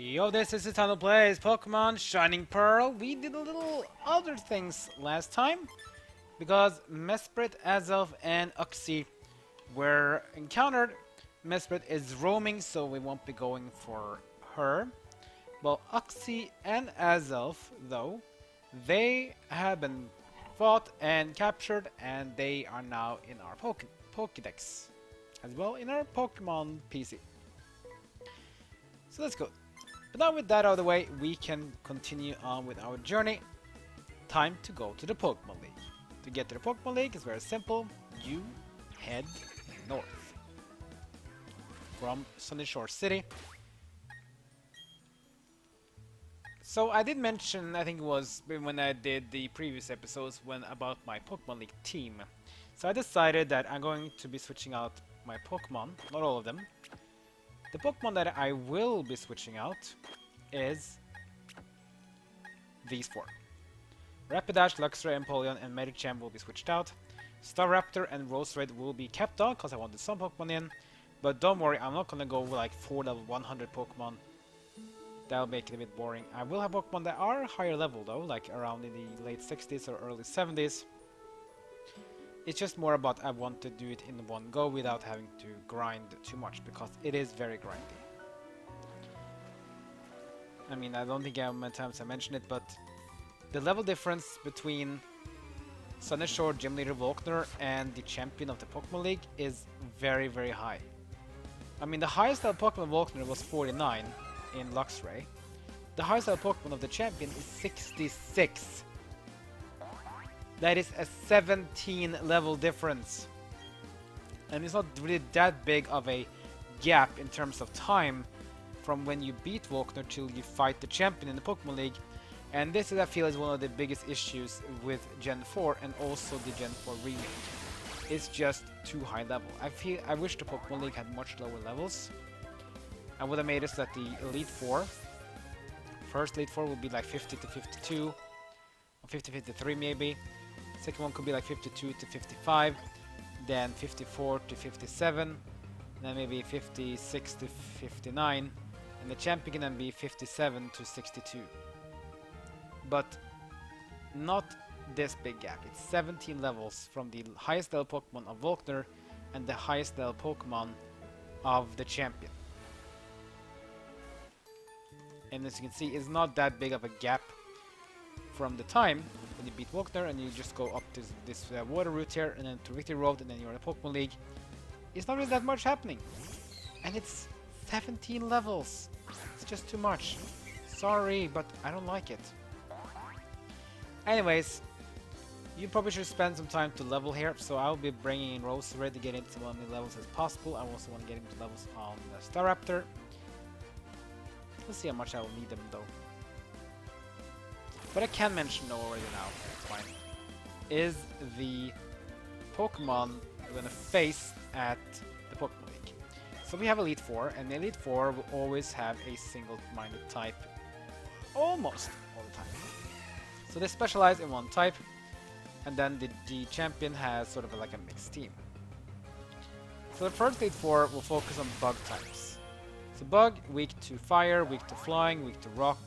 Yo, this is Eternal Plays Pokemon Shining Pearl. We did a little other things last time because Mesprit, Azelf, and Uxie were encountered. Mesprit is roaming, so we won't be going for her. Well, Uxie and Azelf, though, they have been fought and captured, and they are now in our Pokédex, as well in our Pokemon PC. So let's go. But now with that out of the way, we can continue on with our journey. Time to go to the Pokemon League. To get to the Pokemon League is very simple. You head north from Sunyshore City. So I did mention, I think it was when I did the previous episodes about my Pokemon League team. So I decided that I'm going to be switching out my Pokemon, not all of them. The Pokemon that I will be switching out is these four. Rapidash, Luxray, Empoleon, and Medicham will be switched out. Staraptor and Roserade will be kept on because I wanted some Pokemon in. But don't worry, I'm not gonna go with like 4 level 100 Pokemon. That'll make it a bit boring. I will have Pokemon that are higher level though, like around in the late 60s or early 70s. It's just more about I want to do it in one go without having to grind too much, because it is very grindy. I mean, I don't think how many times I mentioned it, but the level difference between Sunyshore Gym Leader Volkner and the champion of the Pokemon League is very, very high. I mean, the highest level Pokemon Volkner was 49 in Luxray. The highest level Pokemon of the champion is 66. That is a 17 level difference. And it's not really that big of a gap in terms of time from when you beat Volkner till you fight the champion in the Pokemon League. And this is, I feel, is one of the biggest issues with Gen 4 and also the Gen 4 remake. It's just too high level. I wish the Pokemon League had much lower levels. I would have made it so that the Elite Four, first Elite Four would be like 50 to 52, or 50 to 53 maybe. Second one could be like 52 to 55, then 54 to 57, then maybe 56 to 59, and the champion can then be 57 to 62. But not this big gap. It's 17 levels from the highest level Pokemon of Volkner and the highest level Pokemon of the champion. And as you can see, it's not that big of a gap from the time when you beat Volkner and you just go up to this water route here and then to Victory Road and then you're in the Pokemon League. It's not really that much happening. And it's 17 levels. It's just too much. Sorry, but I don't like it. Anyways, you probably should spend some time to level here, so I'll be bringing in Roserade to get into as many levels as possible. I also want to get into levels on the Staraptor. Let's see how much I will need them though. But I can mention already now, it's fine, is the Pokemon we're gonna face at the Pokemon League. So we have Elite Four, and Elite Four will always have a single-minded type almost all the time. So they specialize in one type, and then the champion has sort of like a mixed team. So the first Elite Four will focus on bug types. So bug, weak to fire, weak to flying, weak to rock.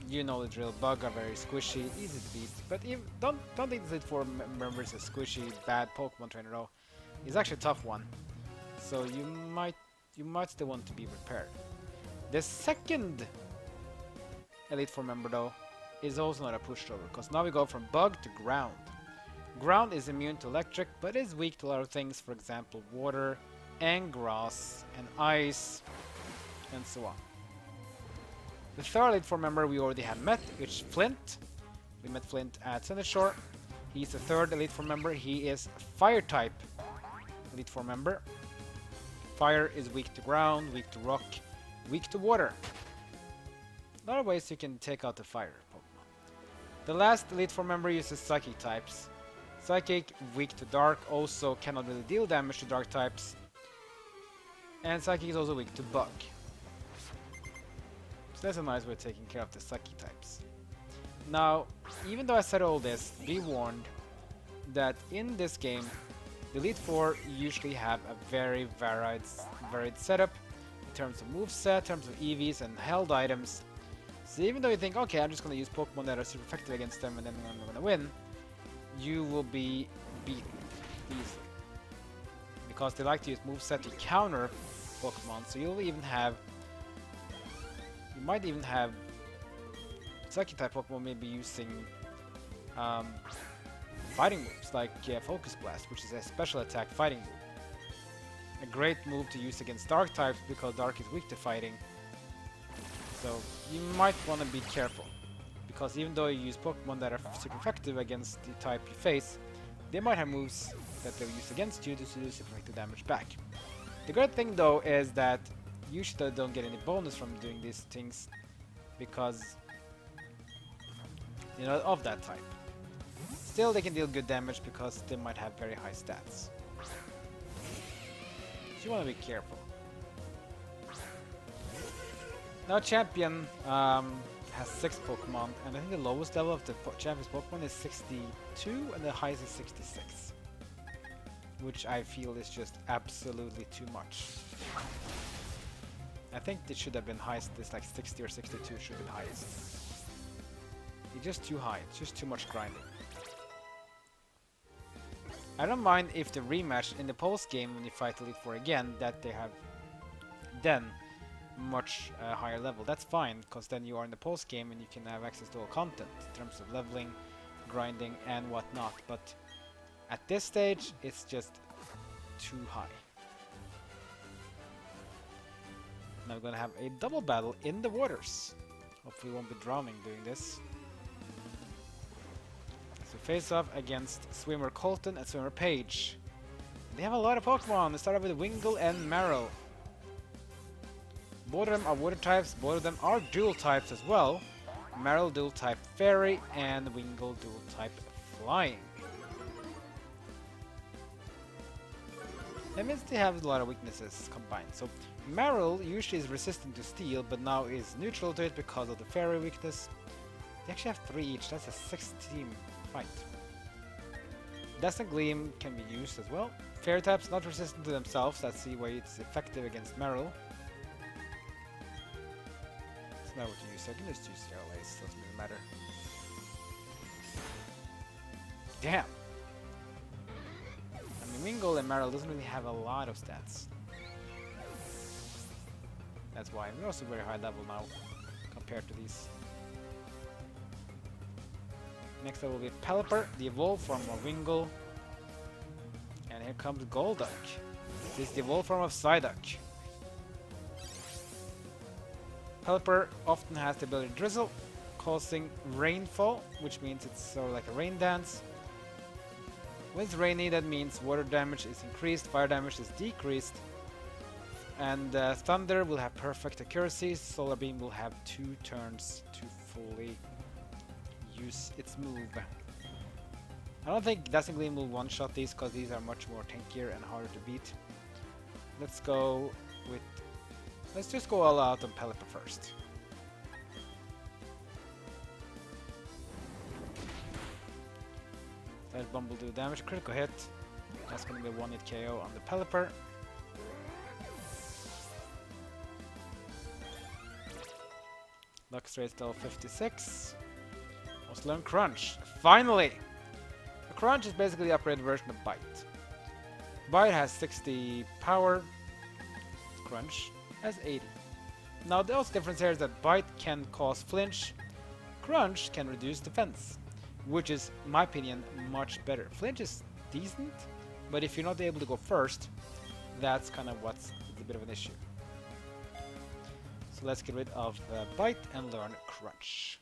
You know the drill. Bug are very squishy, easy to beat. But don't think this Elite Four member is a squishy, bad Pokemon trainer though. He's actually a tough one. So you might still want to be prepared. The second Elite Four member though is also not a pushover, because now we go from bug to ground. Ground is immune to electric, but is weak to a lot of things, for example water and grass and ice and so on. The third Elite Four member we already have met, which is Flint. We met Flint at Sunyshore. He's the third Elite Four member. He is Fire type Elite Four member. Fire is weak to ground, weak to rock, weak to water. A lot of ways you can take out the fire Pokemon. The last Elite Four member uses Psychic types. Psychic, weak to dark, also cannot really deal damage to dark types. And Psychic is also weak to bug. So that's a nice way of taking care of the Psychic types. Now, even though I said all this, be warned that in this game, the Elite Four usually have a very varied setup. terms of moveset, in terms of EVs and held items. So even though you think, okay, I'm just gonna use Pokemon that are super effective against them and then I'm gonna win, you will be beaten easily. Because they like to use moveset to counter Pokemon, so you might even have Psychic type Pokemon maybe using fighting moves like Focus Blast, which is a special attack fighting move. A great move to use against Dark types because Dark is weak to fighting. So you might want to be careful, because even though you use Pokemon that are super effective against the type you face, they might have moves that they'll use against you to do super effective damage back. The good thing though is that usually they don't get any bonus from doing these things because you know of that type. Still they can deal good damage because they might have very high stats. So you want to be careful. Now Champion has 6 Pokemon, and I think the lowest level of the Champion's Pokemon is 62 and the highest is 66. Which I feel is just absolutely too much. I think it should have been highest, it's like 60 or 62 should be the highest. It's just too high, it's just too much grinding. I don't mind if the rematch in the post game when you fight Elite Four again, that they have then much higher level. That's fine, because then you are in the post game and you can have access to all content in terms of leveling, grinding and whatnot, but at this stage it's just too high. Now we're gonna have a double battle in the waters. Hopefully we won't be drowning doing this. So face off against Swimmer Colton and Swimmer Page. They have a lot of Pokemon. They start off with Wingull and Marill. Both of them are water types, both of them are dual types as well. Marill dual type Fairy and Wingull dual type Flying. That means they have a lot of weaknesses combined. So Marill usually is resistant to steel, but now is neutral to it because of the Fairy weakness. They actually have 3 each, that's a 6-team fight. Dazzling Gleam can be used as well. Fairy types not resistant to themselves, that's the way it's effective against Marill. It's not what you use, I can just use Air Lace, doesn't really matter. Damn! I mean, Wingull and Marill doesn't really have a lot of stats. That's why we're also very high level now compared to these. Next up will be Pelipper, the evolved form of Wingull. And here comes Golduck. This is the evolved form of Psyduck. Pelipper often has the ability to drizzle, causing rainfall, which means it's sort of like a rain dance. When it's rainy, that means water damage is increased, fire damage is decreased, and Thunder will have perfect accuracy. Solar Beam will have 2 turns to fully use its move. I don't think Dazzling Gleam will one-shot these because these are much more tankier and harder to beat. Let's just go all out on Pelipper first. That Bumble do damage, critical hit. That's gonna be a 1-hit KO on the Pelipper. Luck rate still 56. Let's learn Crunch. Finally! A Crunch is basically the upgraded version of Bite. Bite has 60 power. Crunch has 80. Now the only difference here is that Bite can cause flinch. Crunch can reduce defense, which is, in my opinion, much better. Flinch is decent, but if you're not able to go first, that's kind of what's a bit of an issue. So let's get rid of Bite and learn Crunch.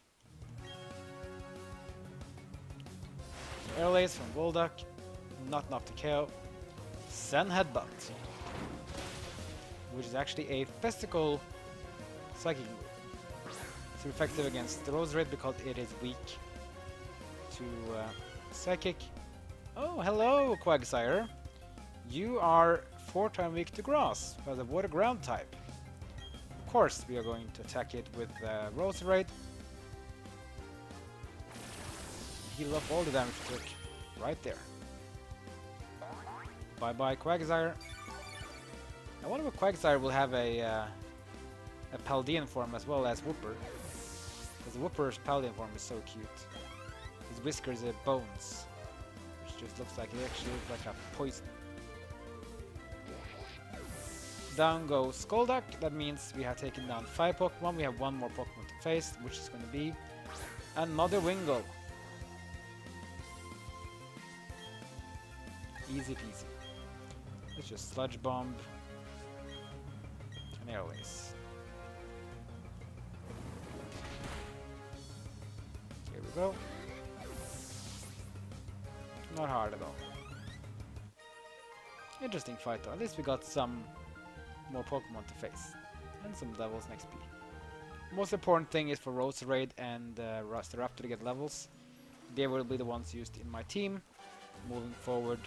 Air Lace from Golduck, not enough to KO. Sun Headbutt, which is actually a physical psychic move. It's effective against the Roserade because it is weak to Psychic. Oh, hello, Quagsire. You are 4 times weak to Grass, as a Water Ground type. Of course, we are going to attack it with Roserade. Heal up all the damage it took right there. Bye bye, Quagsire. I wonder if Quagsire will have a a Paldean form as well as Whooper. Because Whooper's Paldean form is so cute. His whiskers are bones, which just looks like, it actually looks like a poison. Down goes Skoldak. That means we have taken down 5 Pokemon. We have 1 more Pokemon to face, which is going to be another Wingull. Easy peasy. Let's just Sludge Bomb and Airways. Here we go. Not hard at all. Interesting fight though. At least we got some more Pokemon to face. And some levels next XP. Most important thing is for Roserade and Staraptor to get levels. They will be the ones used in my team moving forward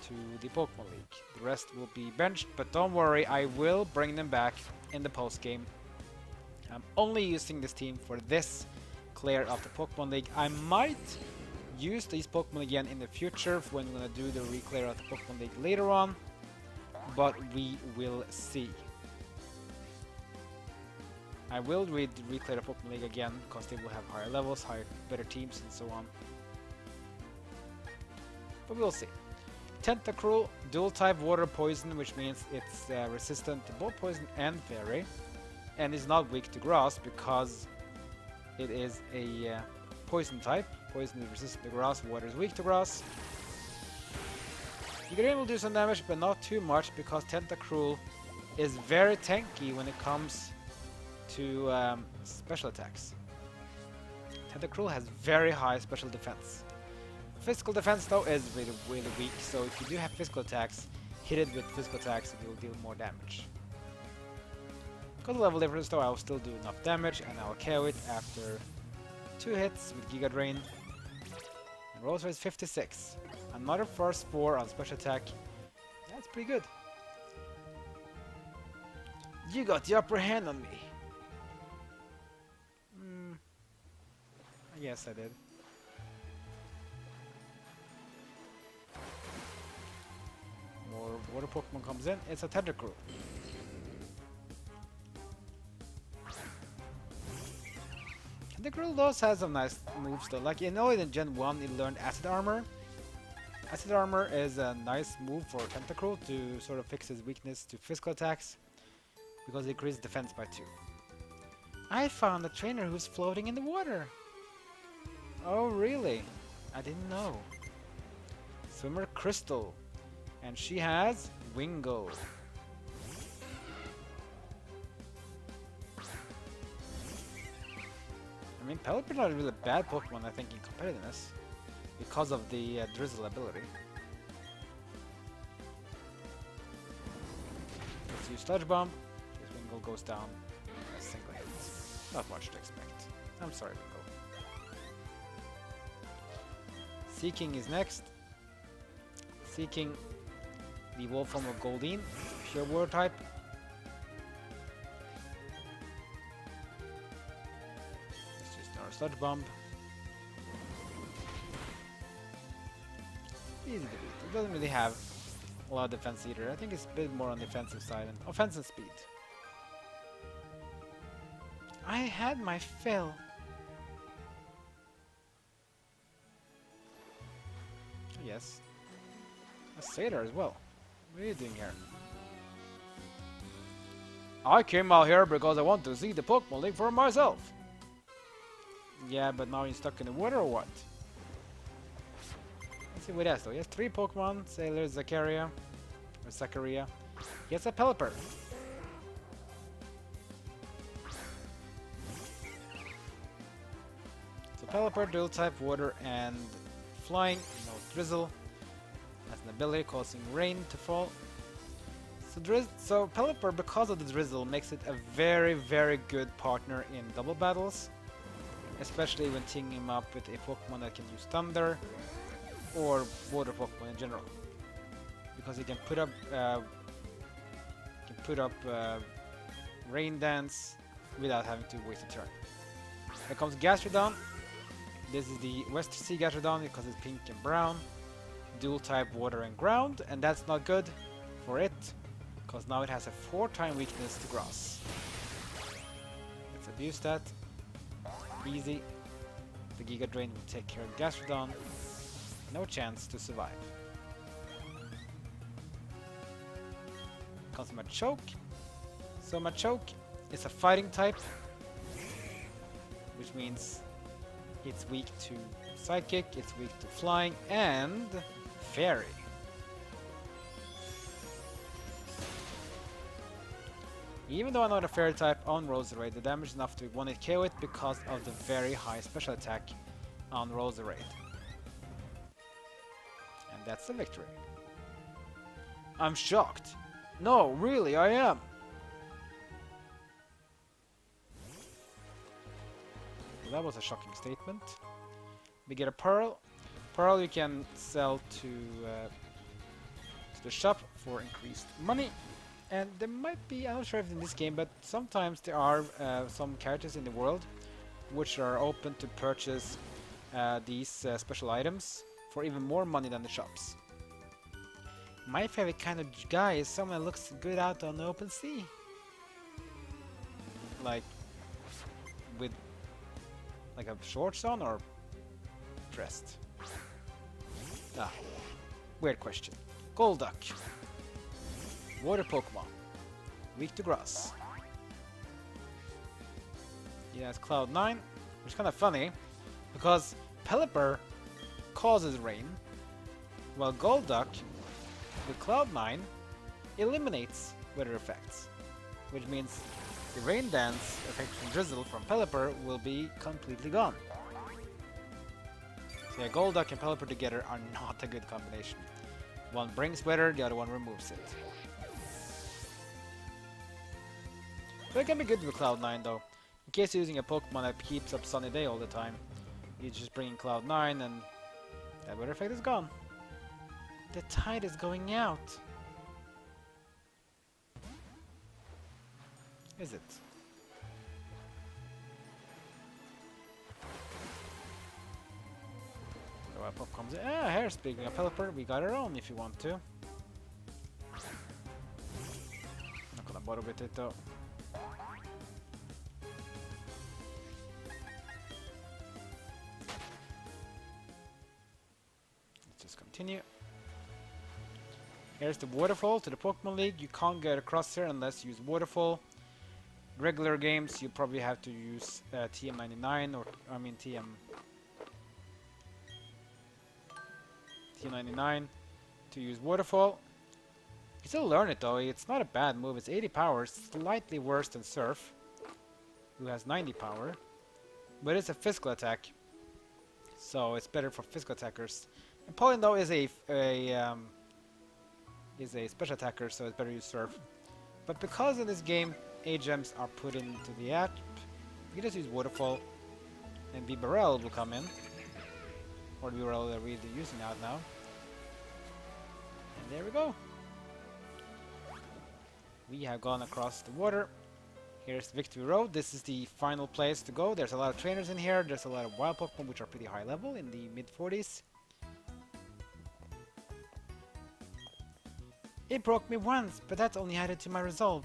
to the Pokemon League. The rest will be benched, but don't worry, I will bring them back in the post game. I'm only using this team for this clear of the Pokemon League. I might use these Pokemon again in the future when we're gonna do the re-clear of the Pokemon League later on, but we will see. I will re-clear the Pokemon League again because they will have higher levels, better teams, and so on. But we'll see. Tentacruel, dual type water poison, which means it's resistant to both poison and fairy, and is not weak to grass because it is a poison type. Poison is resistant to grass, water is weak to grass. You can able to do some damage, but not too much because Tentacruel is very tanky when it comes to special attacks. Tentacruel has very high special defense. Physical defense though is really weak, so if you do have physical attacks, hit it with physical attacks and it will deal more damage. Because of level difference though, I will still do enough damage and I will KO it after 2 hits with Giga Drain. And rolls is 56. Another first 4 on special attack. That's pretty good. You got the upper hand on me. I guess I did. More water Pokemon comes in. It's a Tentacruel. Tentacruel does have some nice moves though. Like, you know, in Gen 1 it learned Acid Armor. Acid Armor is a nice move for Tentacruel to sort of fix his weakness to physical attacks because it increases defense by 2. I found a trainer who's floating in the water. Oh really? I didn't know. Swimmer Crystal. And she has Wingull. I mean, Pelipper is not really a bad Pokemon, I think, in competitiveness because of the Drizzle ability. Let's use Sludge Bomb. This Wingull goes down a single hit. Not much to expect. I'm sorry, Wingull. Seeking is next. Seeking the evolved form of Goldeen, pure water type. Let's just our Sludge Bomb. Easy to beat. It doesn't really have a lot of defense either. I think it's a bit more on the defensive side and offense and speed. I had my fill. Yes. A Satyr as well. What are you doing here? I came out here because I want to see the Pokemon League for myself. Yeah, but now you're stuck in the water or what? Let's see what he has though. He has 3 Pokemon. Sailor, Zacharia, or Zacharia. He has a Pelipper. So Pelipper, dual type, water and flying. No Drizzle. Has an ability causing rain to fall. So Pelipper, because of the Drizzle, makes it a very, very good partner in double battles. Especially when teaming him up with a Pokemon that can use Thunder or Water Pokemon in general. Because he can put up Rain Dance without having to waste a turn. Here comes Gastrodon. This is the West Sea Gastrodon because it's pink and brown. Dual type water and ground, and that's not good for it because now it has a 4-time weakness to grass. abuse that. Easy. The Giga Drain will take care of Gastrodon. No chance to survive. Comes Machoke. So Machoke is a fighting type, which means it's weak to Psychic, it's weak to Flying, and Fairy. Even though I'm not a Fairy type on Roserade, the damage is enough to 1-hit KO it because of the very high special attack on Roserade. And that's the victory. I'm shocked. No, really, I am. Well, that was a shocking statement. We get a Pearl. Pearl you can sell to the shop for increased money. And there might be, I'm not sure if in this game, but sometimes there are some characters in the world which are open to purchase these special items for even more money than the shops. My favorite kind of guy is someone that looks good out on the open sea. Like, with like a shorts on or dressed? Ah, weird question. Golduck. Water Pokemon. Weak to grass. Yeah, it's Cloud9, which is kind of funny because Pelipper causes rain, while Golduck with Cloud9 eliminates weather effects, which means the rain dance effect from Drizzle from Pelipper will be completely gone. So yeah, Golduck and Pelipper together are not a good combination. One brings weather, the other one removes it. But it can be good with Cloud9 though. In case you're using a Pokemon that keeps up Sunny Day all the time, you just bring in Cloud9 and that weather effect is gone. The tide is going out. Is it? So our pop comes in. Ah, here, speaking of Pelipper, we got our own if you want to. Not gonna bother with it though. Let's just continue. Here's the Waterfall to the Pokémon League. You can't get across here unless you use Waterfall. Regular games, you probably have to use TM99 or TM99 to use Waterfall. You still learn it though. It's not a bad move. It's 80 power, slightly worse than Surf, who has 90 power, but it's a physical attack, so it's better for physical attackers. And Pollen though is a special attacker, so it's better to use Surf. But because in this game A-Gems are put into the app, you can just use Waterfall, and Bibarel will come in, or the Bibarel that we're using out now. And there we go. We have gone across the water. Here's Victory Road. This is the final place to go. There's a lot of trainers in here. There's a lot of wild Pokemon which are pretty high level, in the mid-40s. It broke me once, but that only added to my resolve.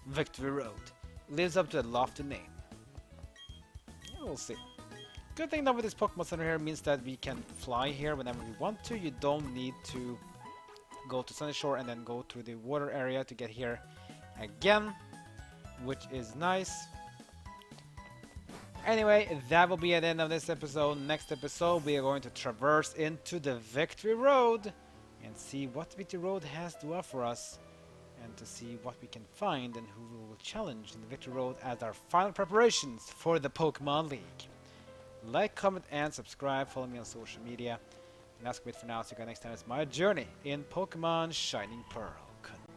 Victory Road lives up to a lofty name. Yeah, we'll see. Good thing though with this Pokemon Center here means that we can fly here whenever we want to. You don't need to go to Sunyshore and then go through the water area to get here again, which is nice. Anyway, that will be at the end of this episode. Next episode we are going to traverse into the Victory Road and see what Victory Road has to offer us, and to see what we can find and who we will challenge in the Victory Road as our final preparations for the Pokemon League. Like, comment, and subscribe. Follow me on social media. And that's it for now. See you guys next time. It's my journey in Pokemon Shining Pearl.